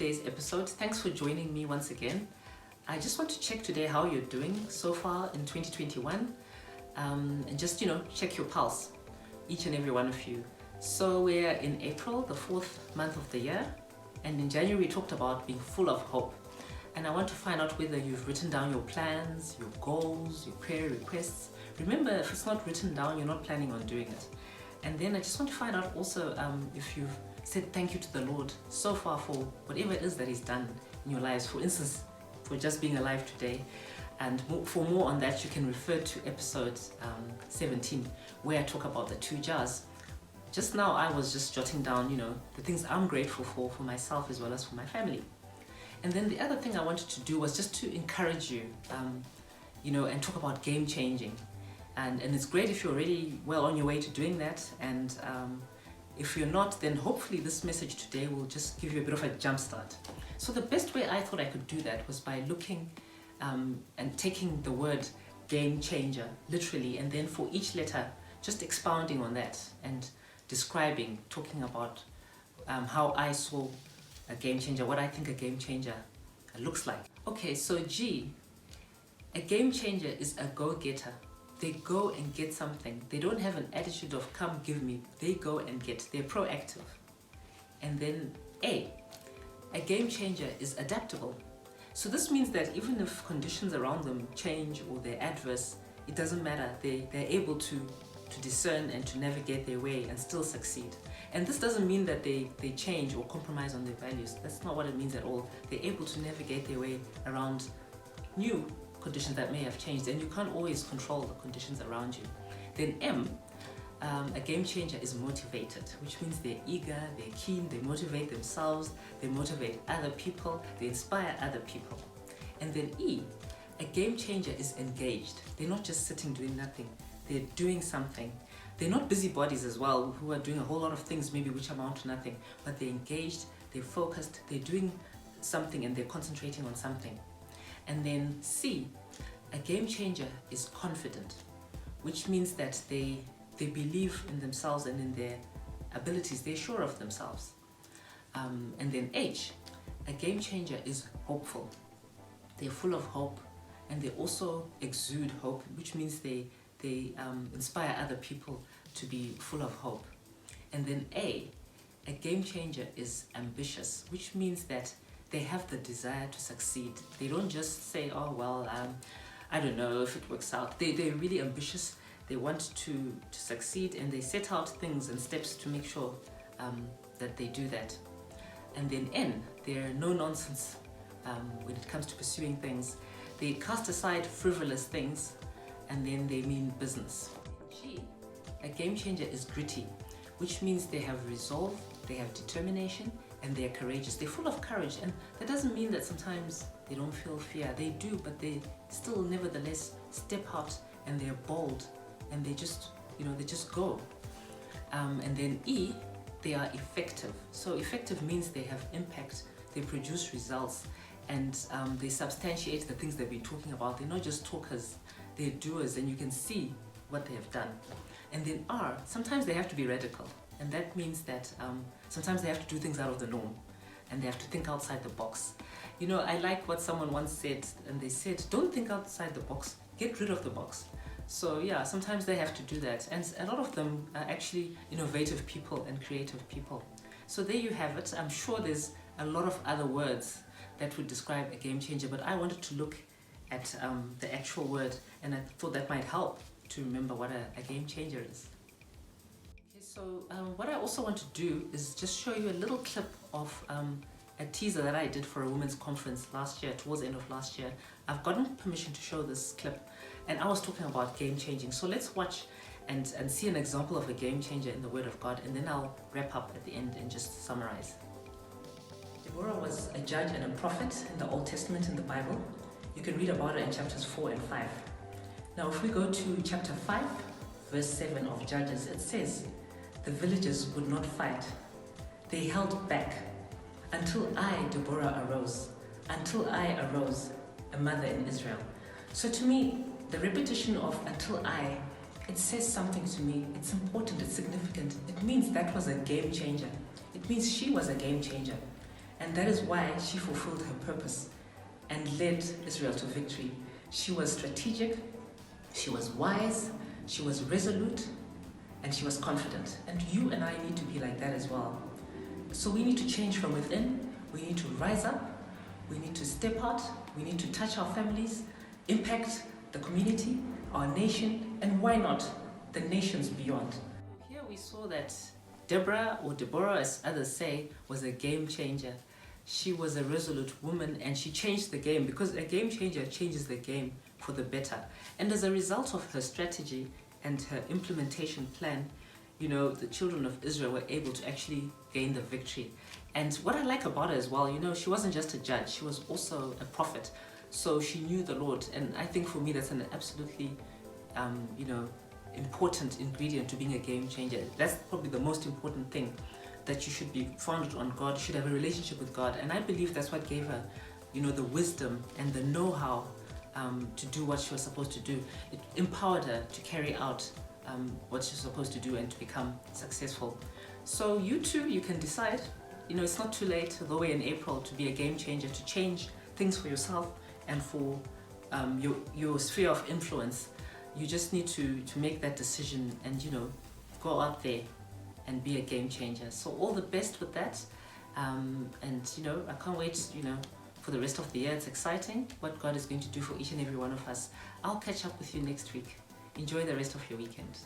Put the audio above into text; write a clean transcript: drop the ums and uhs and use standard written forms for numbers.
today's episode. Thanks for joining me once again. I just want to check today how you're doing so far in 2021 and just, check your pulse, each and every one of you. So we're in April, the 4th month of the year, and in January we talked about being full of hope. And I want to find out whether you've written down your plans, your goals, your prayer requests. Remember, if it's not written down, you're not planning on doing it. And then I just want to find out also if you've said thank you to the Lord so far for whatever it is that He's done in your lives. For instance, for just being alive today. And for more on that, you can refer to episode 17, where I talk about the 2 jars. Just now, I was just jotting down, the things I'm grateful for myself as well as for my family. And then the other thing I wanted to do was just to encourage you, and talk about game changing. And it's great if you're already well on your way to doing that. And if you're not, then hopefully this message today will just give you a bit of a jump start. So the best way I thought I could do that was by looking and taking the word game changer literally, and then for each letter just expounding on that and describing, talking about how I saw a game changer, what I think a game changer looks like. Okay, so G, a game changer is a go-getter. They go and get something. They don't have an attitude of come give me. They go and get. They're proactive. And then A game changer is adaptable. So this means that even if conditions around them change or they're adverse, it doesn't matter. They're able to discern and to navigate their way and still succeed. And this doesn't mean that they change or compromise on their values. That's not what it means at all. They're able to navigate their way around new conditions that may have changed, and you can't always control the conditions around you. Then M, a game changer is motivated, which means they're eager, they're keen, they motivate themselves, they motivate other people, they inspire other people. And then E, a game changer is engaged. They're not just sitting doing nothing, they're doing something. They're not busybodies as well, who are doing a whole lot of things maybe which amount to nothing, but they're engaged, they're focused, they're doing something and they're concentrating on something. And then C, a game changer is confident, which means that they believe in themselves and in their abilities. They're sure of themselves. And then H, a game changer is hopeful. They're full of hope, and they also exude hope, which means they inspire other people to be full of hope. And then A game changer is ambitious, which means that they have the desire to succeed. They don't just say, oh, well, I don't know if it works out. They're really ambitious. They want to succeed, and they set out things and steps to make sure that they do that. And then N, they're no-nonsense when it comes to pursuing things. They cast aside frivolous things, and then they mean business. G, a game changer is gritty, which means they have resolve, they have determination, and they're courageous. They're full of courage, and that doesn't mean that sometimes they don't feel fear. They do, but they still nevertheless step out, and they're bold, and they just go. And then E, they are effective. So effective means they have impact, they produce results, and they substantiate the things they've been talking about. They're not just talkers, they're doers, and you can see what they have done. And then R, sometimes they have to be radical. And that means that sometimes they have to do things out of the norm, and they have to think outside the box. I like what someone once said, and they said, don't think outside the box, get rid of the box. So yeah, sometimes they have to do that. And a lot of them are actually innovative people and creative people. So there you have it. I'm sure there's a lot of other words that would describe a game changer, but I wanted to look at the actual word, and I thought that might help to remember what a game changer is. So what I also want to do is just show you a little clip of a teaser that I did for a women's conference last year, towards the end of last year. I've gotten permission to show this clip, and I was talking about game changing. So let's watch and see an example of a game changer in the Word of God, and then I'll wrap up at the end and just summarize. Deborah was a judge and a prophet in the Old Testament in the Bible. You can read about her in chapters 4 and 5. Now if we go to chapter 5, verse 7 of Judges, it says, the villagers would not fight. They held back until I, Deborah, arose. Until I arose, a mother in Israel. So to me, the repetition of until I, it says something to me. It's important, it's significant. It means that was a game changer. It means she was a game changer. And that is why she fulfilled her purpose and led Israel to victory. She was strategic, she was wise, she was resolute, and she was confident. And you and I need to be like that as well. So we need to change from within, we need to rise up, we need to step out, we need to touch our families, impact the community, our nation, and why not the nations beyond. Here we saw that Deborah, or Deborah as others say, was a game changer. She was a resolute woman and she changed the game, because a game changer changes the game for the better. And as a result of her strategy and her implementation plan, you know, the children of Israel were able to actually gain the victory. And what I like about her as well, you know, she wasn't just a judge, she was also a prophet. So she knew the Lord, and I think for me that's an absolutely, you know, important ingredient to being a game changer. That's probably the most important thing, that you should be founded on God, you should have a relationship with God. And I believe that's what gave her, you know, the wisdom and the know-how to do what she was supposed to do. It empowered her to carry out what she's supposed to do and to become successful. So you too, you can decide, you know, it's not too late, though we're in April, to be a game changer, to change things for yourself and for your sphere of influence. You just need to make that decision and, you know, go out there and be a game changer. So all the best with that. And, you know, I can't wait, you know, for the rest of the year. It's exciting what God is going to do for each and every one of us. I'll catch up with you next week. Enjoy the rest of your weekend.